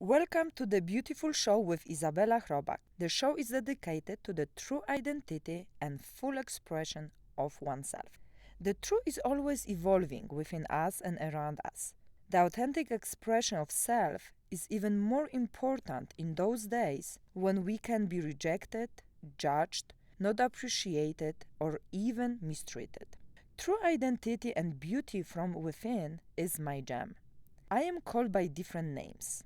Welcome to the beYOUtiful show with Izabela Chrobak. The show is dedicated to the true identity and full expression of oneself. The truth is always evolving within us and around us. The authentic expression of self is even more important in those days when we can be rejected, judged, not appreciated, or even mistreated. True identity and beauty from within is my jam. I am called by different names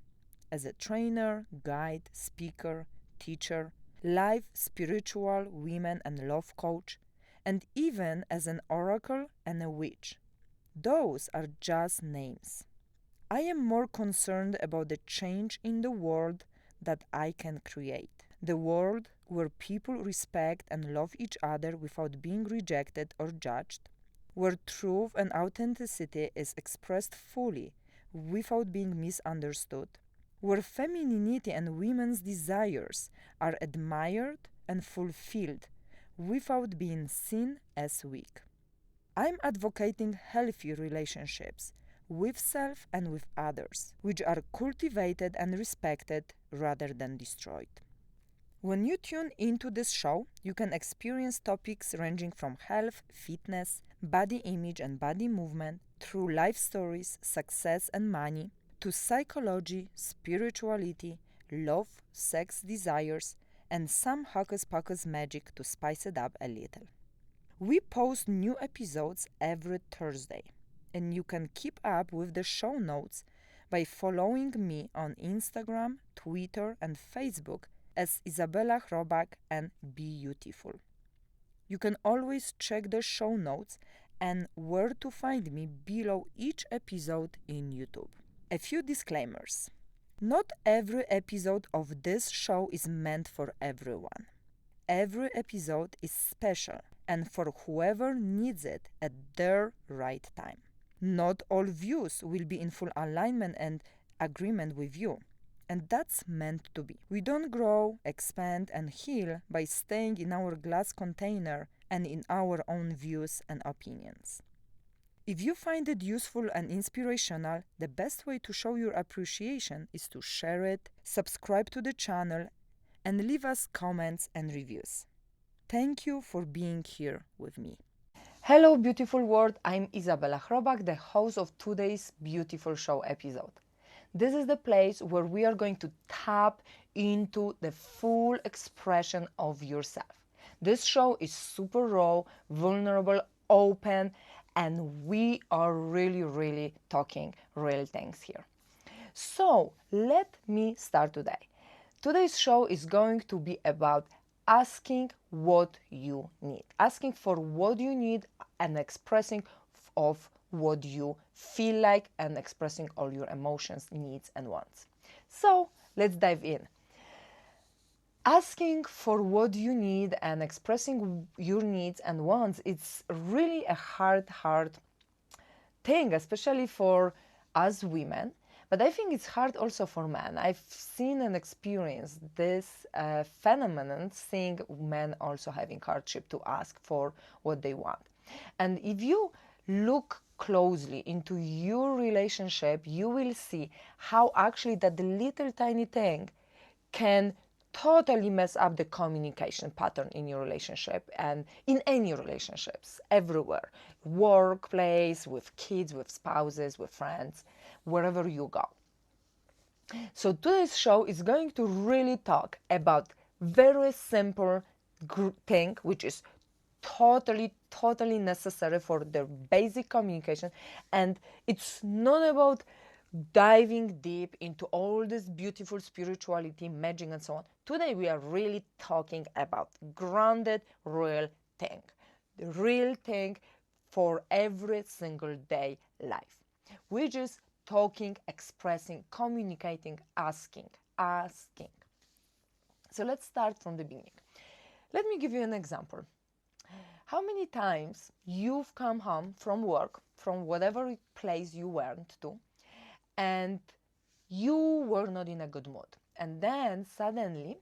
as a trainer, guide, speaker, teacher, life, spiritual, women, and love coach, and even as an oracle and a witch. Those are just names. I am more concerned about the change in the world that I can create. The world where people respect and love each other without being rejected or judged, where truth and authenticity is expressed fully without being misunderstood, where femininity and women's desires are admired and fulfilled without being seen as weak. I'm advocating healthy relationships with self and with others, which are cultivated and respected rather than destroyed. When you tune into this show, you can experience topics ranging from health, fitness, body image and body movement, through life stories, success and money, to psychology, spirituality, love, sex, desires, and some hocus pocus magic to spice it up a little. We post new episodes every Thursday, and you can keep up with the show notes by following me on Instagram, Twitter, and Facebook as Izabela Chrobak and beYOUtiful. You can always check the show notes and where to find me below each episode in YouTube. A few disclaimers. Not every episode of this show is meant for everyone. Every episode is special and for whoever needs it at their right time. Not all views will be in full alignment and agreement with you, and that's meant to be. We don't grow, expand, and heal by staying in our glass container and in our own views and opinions. If you find it useful and inspirational, the best way to show your appreciation is to share it, subscribe to the channel, and leave us comments and reviews. Thank you for being here with me. Hello, beautiful world. I'm Izabela Chrobak, the host of today's beYOUtiful show episode. This is the place where we are going to tap into the full expression of yourself. This show is super raw, vulnerable, open, and we are really talking real things here. So let me start today. Today's show is going to be about asking what you need, asking for what you need and expressing of what you feel like and expressing all your emotions, needs and wants. So let's dive in. Asking for what you need and expressing your needs and wants, it's really a hard thing, especially for us women. But I think it's hard also for men. I've seen and experienced this phenomenon, seeing men also having hardship to ask for what they want. And if you look closely into your relationship, you will see how actually that little tiny thing can totally mess up the communication pattern in your relationship and in any relationships, everywhere. Workplace, with kids, with spouses, with friends, wherever you go. So today's show is going to really talk about very simple thing, which is totally necessary for the basic communication. And it's not about diving deep into all this beautiful spirituality, magic and so on. Today we are really talking about grounded real thing, the real thing for every single day life, which is talking, expressing, communicating, asking. So let's start from the beginning. Let me give you an example. How many times you've come home from work, from whatever place you went to, and you were not in a good mood, and then suddenly,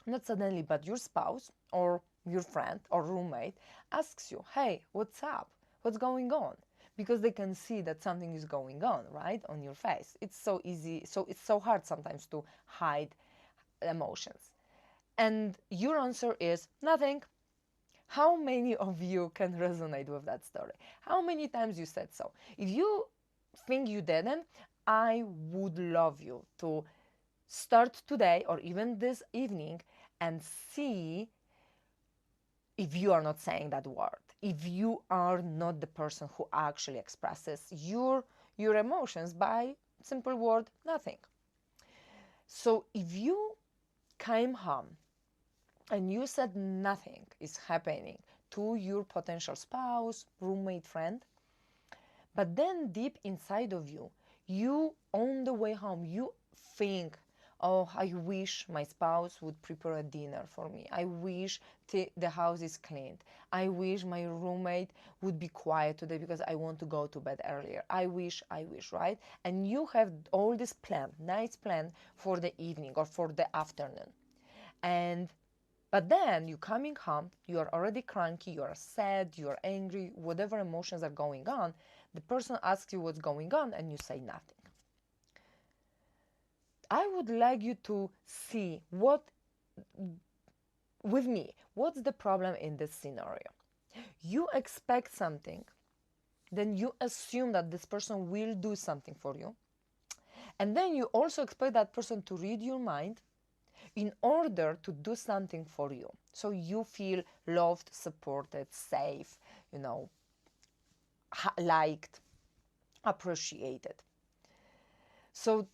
not suddenly, but your spouse or your friend or roommate asks you, hey, what's up? What's going on? because they can see that something is going on, right, on your face. It's so easy, so it's so hard sometimes to hide emotions. And your answer is nothing. How many of you can resonate with that story? How many times you said so? If you think you didn't, I would love you to start today or even this evening and see if you are not saying that word, if you are not the person who actually expresses your emotions by simple word nothing. So if you came home and you said nothing is happening to your potential spouse, roommate, friend, but then deep inside of you, you on the way home, you think, oh, I wish my spouse would prepare a dinner for me. I wish the house is cleaned. I wish my roommate would be quiet today because I want to go to bed earlier. I wish, right? And you have all this plan, nice plan for the evening or for the afternoon. But then you coming home, you are already cranky, you are sad, you are angry, whatever emotions are going on, the person asks you what's going on and you say nothing. I would like you to see with me, what's the problem in this scenario? You expect something, then you assume that this person will do something for you, and then you also expect that person to read your mind in order to do something for you. So you feel loved, supported, safe, liked, appreciated. So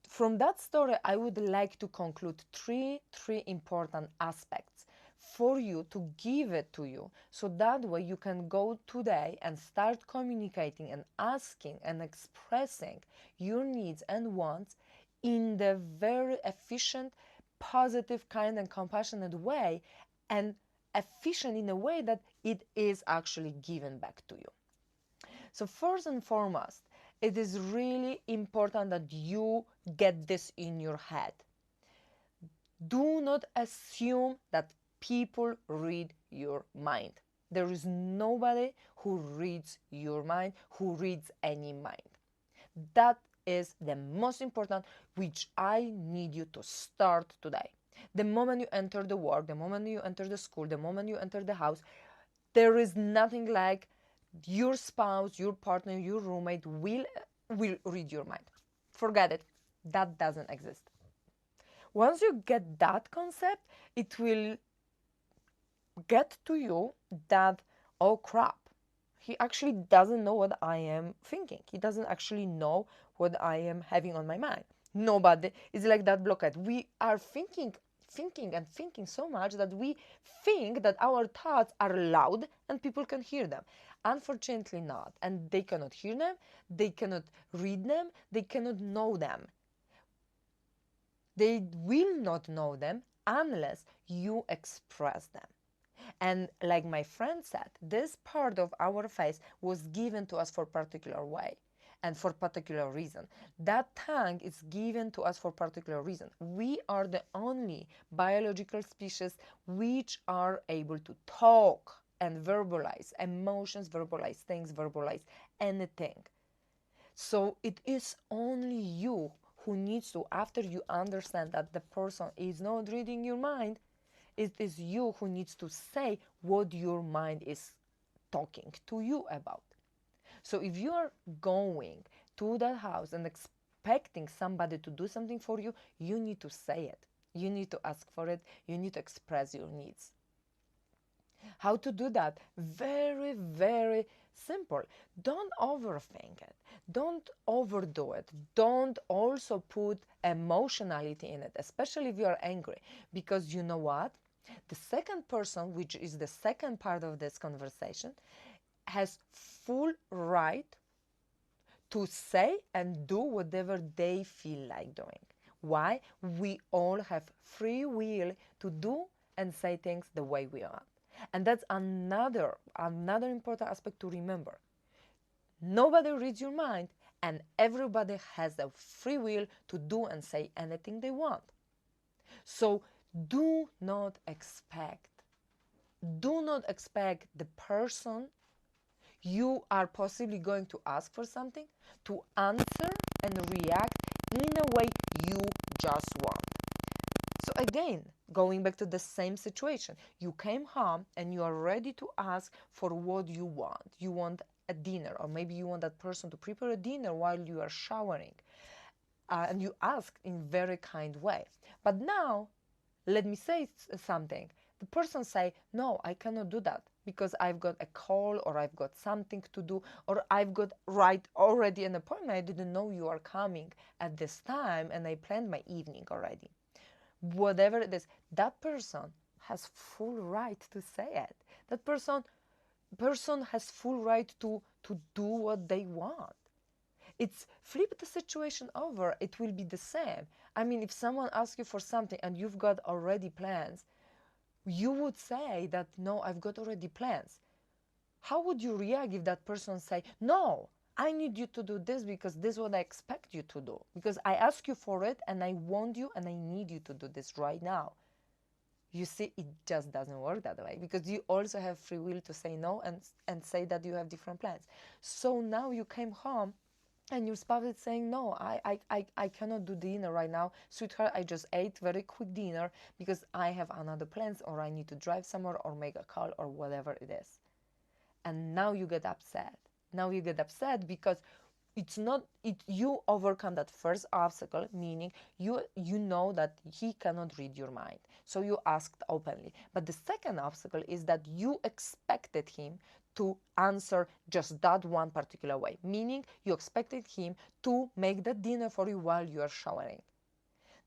from that story, I would like to conclude three important aspects for you to give it to you. So that way you can go today and start communicating and asking and expressing your needs and wants in the very efficient, positive, kind and compassionate way, and efficient in a way that it is actually given back to you. So first and foremost, it is really important that you get this in your head. Do not assume that people read your mind. There is nobody who reads your mind, who reads any mind. That is the most important, which I need you to start today. The moment you enter the work, the moment you enter the school, the moment you enter the house, there is nothing like your spouse, your partner, your roommate will read your mind. Forget it. That doesn't exist. Once you get that concept, it will get to you that, oh crap, he actually doesn't know what I am thinking. He doesn't actually know what I am having on my mind. Nobody is like that blockade. We are thinking so much that we think that our thoughts are loud and people can hear them. Unfortunately not. And they cannot hear them, they cannot read them, they cannot know them. They will not know them unless you express them. And like my friend said, this part of our face was given to us for a particular way and for particular reason. That tongue is given to us for particular reason. We are the only biological species which are able to talk and verbalize emotions, verbalize things, verbalize anything. So it is only you who needs to, after you understand that the person is not reading your mind, it is you who needs to say what your mind is talking to you about. So if you are going to that house and expecting somebody to do something for you, you need to say it. You need to ask for it. You need to express your needs. How to do that? Very, very simple. Don't overthink it. Don't overdo it. Don't also put emotionality in it, especially if you are angry. Because you know what? The second person, which is the second part of this conversation, has full right to say and do whatever they feel like doing. Why? We all have free will to do and say things the way we want. And that's another important aspect to remember. Nobody reads your mind, and everybody has the free will to do and say anything they want. So do not expect the person You are possibly going to ask for something, to answer and react in a way you just want. So again, going back to the same situation, you came home and you are ready to ask for what you want. You want a dinner, or maybe you want that person to prepare a dinner while you are showering. And you ask in very kind way. But now, let me say something. The person say, no, I cannot do that because I've got a call, or I've got something to do, or I've got already an appointment. I didn't know you are coming at this time, and I planned my evening already. Whatever it is, that person has full right to say it. That person has full right to do what they want. It's flip the situation over, it will be the same. I mean, if someone asks you for something and you've got already plans, you would say that, no, I've got already plans. How would you react if that person say, no, I need you to do this because this is what I expect you to do, because I ask you for it and I want you and I need you to do this right now. You see, it just doesn't work that way, because you also have free will to say no and say that you have different plans. So now you came home and your spouse is saying, no, I cannot do dinner right now. Sweetheart, I just ate very quick dinner because I have another plans, or I need to drive somewhere or make a call or whatever it is. And now you get upset. Now you get upset because you overcome that first obstacle, meaning you know that he cannot read your mind. So you asked openly. But the second obstacle is that you expected him to answer just that one particular way, meaning you expected him to make the dinner for you while you are showering.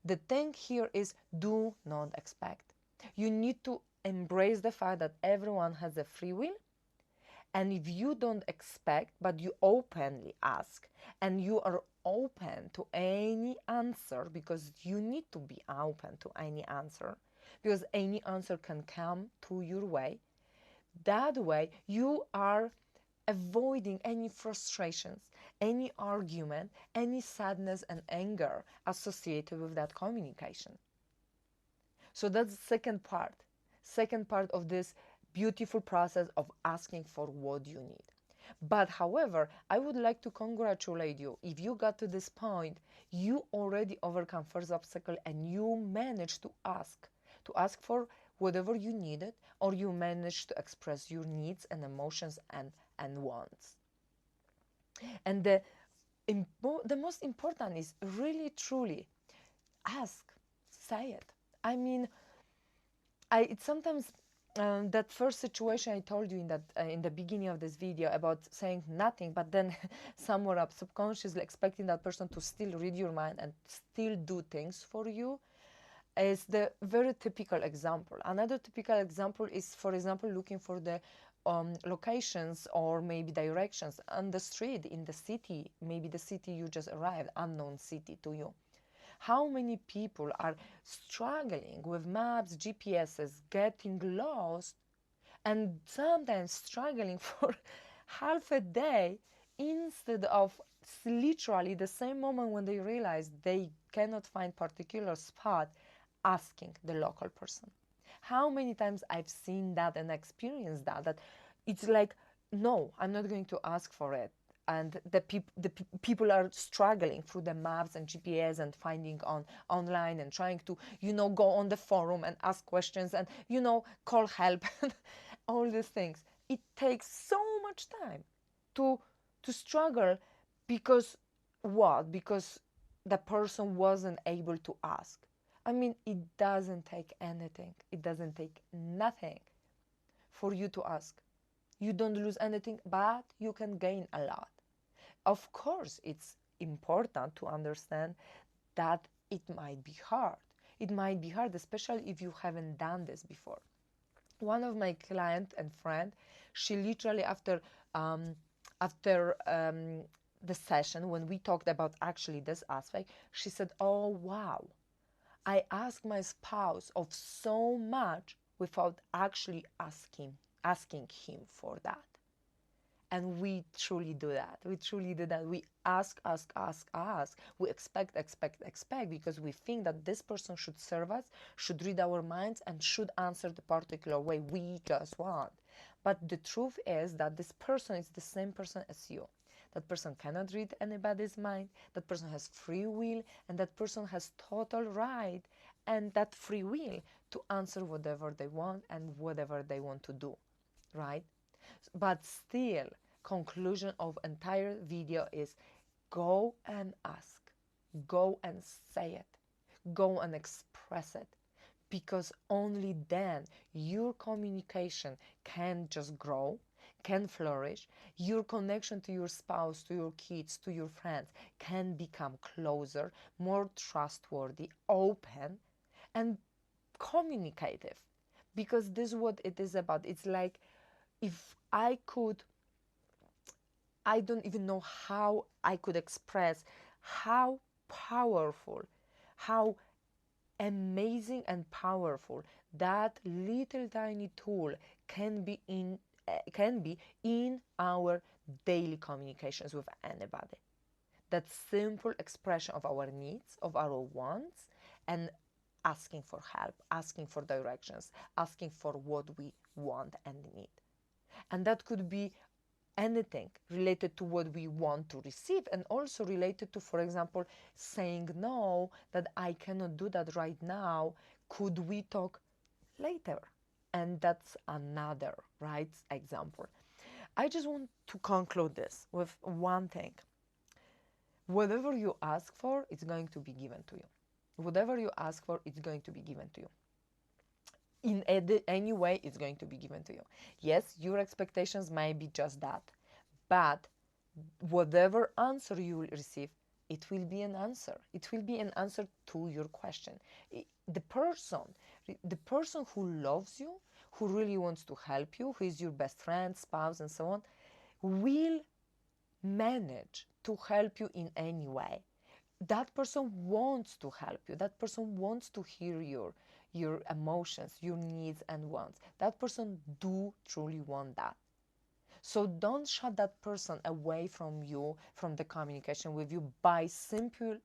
The thing here is, do not expect. You need to embrace the fact that everyone has a free will. And if you don't expect, but you openly ask, and you are open to any answer, because you need to be open to any answer, because any answer can come to your way, that way you are avoiding any frustrations, any argument, any sadness and anger associated with that communication. So that's the second part of this beautiful process of asking for what you need. But however, I would like to congratulate you. If you got to this point, you already overcome first obstacle and you managed to ask for whatever you needed, or you managed to express your needs and emotions and wants. And the most important is really truly ask, say it. I mean, it's sometimes that first situation I told you in the beginning of this video about saying nothing, but then somewhere up subconsciously expecting that person to still read your mind and still do things for you, is the very typical example. Another typical example is, for example, looking for the locations or maybe directions on the street, in the city, maybe the city you just arrived, unknown city to you. How many people are struggling with maps, GPSs, getting lost, and sometimes struggling for half a day instead of literally the same moment when they realize they cannot find particular spot, asking the local person. How many times I've seen that and experienced that it's like, no, I'm not going to ask for it. And the people are struggling through the maps and GPS and finding online and trying to, go on the forum and ask questions and, call help and all these things. It takes so much time to struggle because what? Because the person wasn't able to ask. I mean, it doesn't take anything. It doesn't take nothing for you to ask. You don't lose anything, but you can gain a lot. Of course, it's important to understand that it might be hard. It might be hard, especially if you haven't done this before. One of my client and friend, she literally after the session, when we talked about actually this aspect, she said, oh wow, I asked my spouse of so much without actually asking him for that. And we truly do that. We truly do that. We ask. We expect, because we think that this person should serve us, should read our minds, and should answer the particular way we just want. But the truth is that this person is the same person as you. That person cannot read anybody's mind. That person has free will, and that person has total right and that free will to answer whatever they want and whatever they want to do, right? But still, conclusion of entire video is go and ask, go and say it, go and express it, because only then your communication can just grow, can flourish, your connection to your spouse, to your kids, to your friends can become closer, more trustworthy, open, and communicative. Because this is what it is about. It's like, if I could, I don't even know how I could express how powerful, how amazing and powerful that little tiny tool can be in our daily communications with anybody. That simple expression of our needs, of our wants, and asking for help, asking for directions, asking for what we want and need. And that could be anything related to what we want to receive, and also related to, for example, saying no, that I cannot do that right now, could we talk later? And that's another right example. I just want to conclude this with one thing. Whatever you ask for, it's going to be given to you. Whatever you ask for, it's going to be given to you. In any way, it's going to be given to you. Yes, your expectations might be just that, but whatever answer you will receive, it will be an answer. It will be an answer to your question. The person who loves you, who really wants to help you, who is your best friend, spouse, and so on, will manage to help you in any way. That person wants to help you. That person wants to hear your emotions, your needs and wants. That person do truly want that. So don't shut that person away from you, from the communication with you, by simple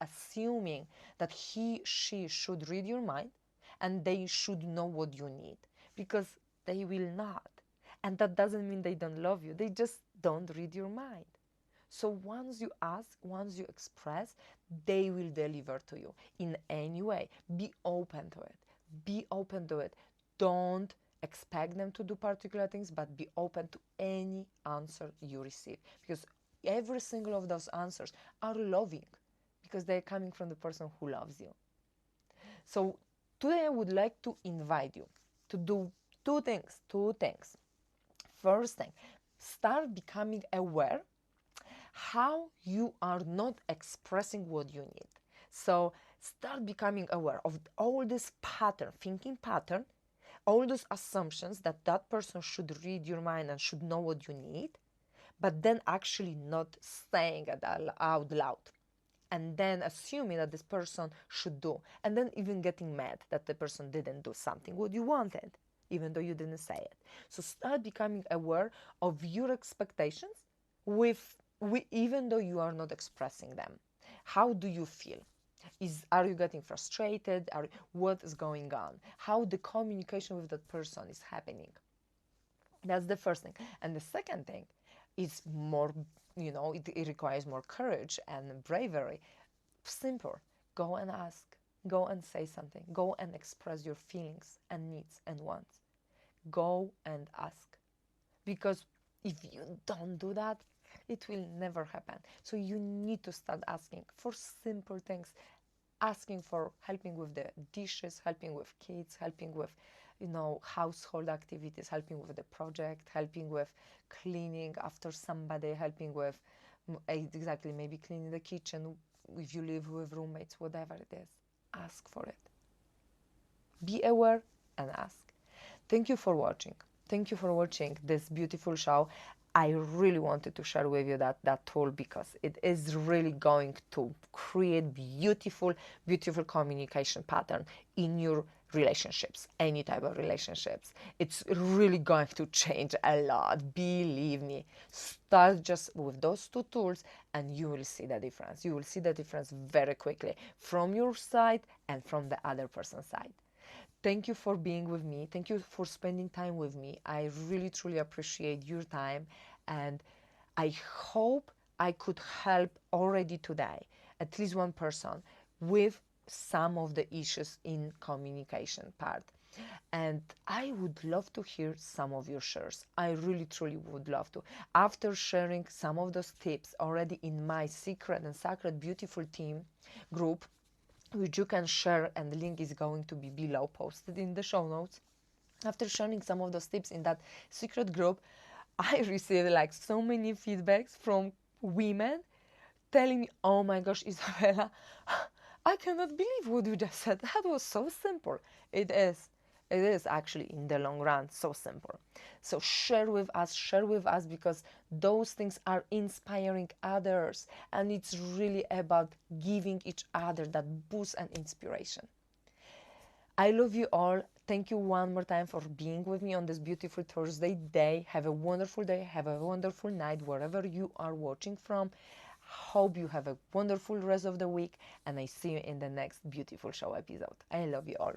assuming that she should read your mind and they should know what you need, because they will not. And that doesn't mean they don't love you. They just don't read your mind. So once you ask, once you express, they will deliver to you in any way. Be open to it. Be open to it. Don't expect them to do particular things, but be open to any answer you receive, because every single of those answers are loving, because they're coming from the person who loves you. So today I would like to invite you to do two things. First thing, start becoming aware how you are not expressing what you need. So start becoming aware of all this thinking pattern, all those assumptions that that person should read your mind and should know what you need, but then actually not saying it out loud, and then assuming that this person should do, and then even getting mad that the person didn't do something what you wanted, even though you didn't say it. So start becoming aware of your expectations even though you are not expressing them. How do you feel? Are you getting frustrated? What is going on? How the communication with that person is happening? That's the first thing. And the second thing is more, it requires more courage and bravery. Simple. Go and ask. Go and say something. Go and express your feelings and needs and wants. Go and ask. Because if you don't do that, it will never happen. So you need to start asking for simple things. Asking for helping with the dishes, helping with kids, helping with household activities, helping with the project, helping with cleaning after somebody, helping with exactly maybe cleaning the kitchen if you live with roommates, whatever it is. Ask for it. Be aware and ask. Thank you for watching. Thank you for watching this beautiful show. I really wanted to share with you that tool, because it is really going to create beautiful communication pattern in your relationships, any type of relationships. It's really going to change a lot, believe me. Start just with those two tools and you will see the difference. You will see the difference very quickly from your side and from the other person's side. Thank you for being with me. Thank you for spending time with me. I really, truly appreciate your time. And I hope I could help already today at least one person with some of the issues in communication part. And I would love to hear some of your shares. I really truly would love to. After sharing some of those tips already in my secret and sacred beautiful team group, which you can share, and the link is going to be below, posted in the show notes. After sharing some of those tips in that secret group, I received like so many feedbacks from women telling me, oh my gosh, Isabella, I cannot believe what you just said. That was so simple. It is. It is actually in the long run so simple. So share with us, because those things are inspiring others, and it's really about giving each other that boost and inspiration. I love you all. Thank you one more time for being with me on this beautiful Thursday day. Have a wonderful day. Have a wonderful night wherever you are watching from. Hope you have a wonderful rest of the week, and I see you in the next beautiful show episode. I love you all.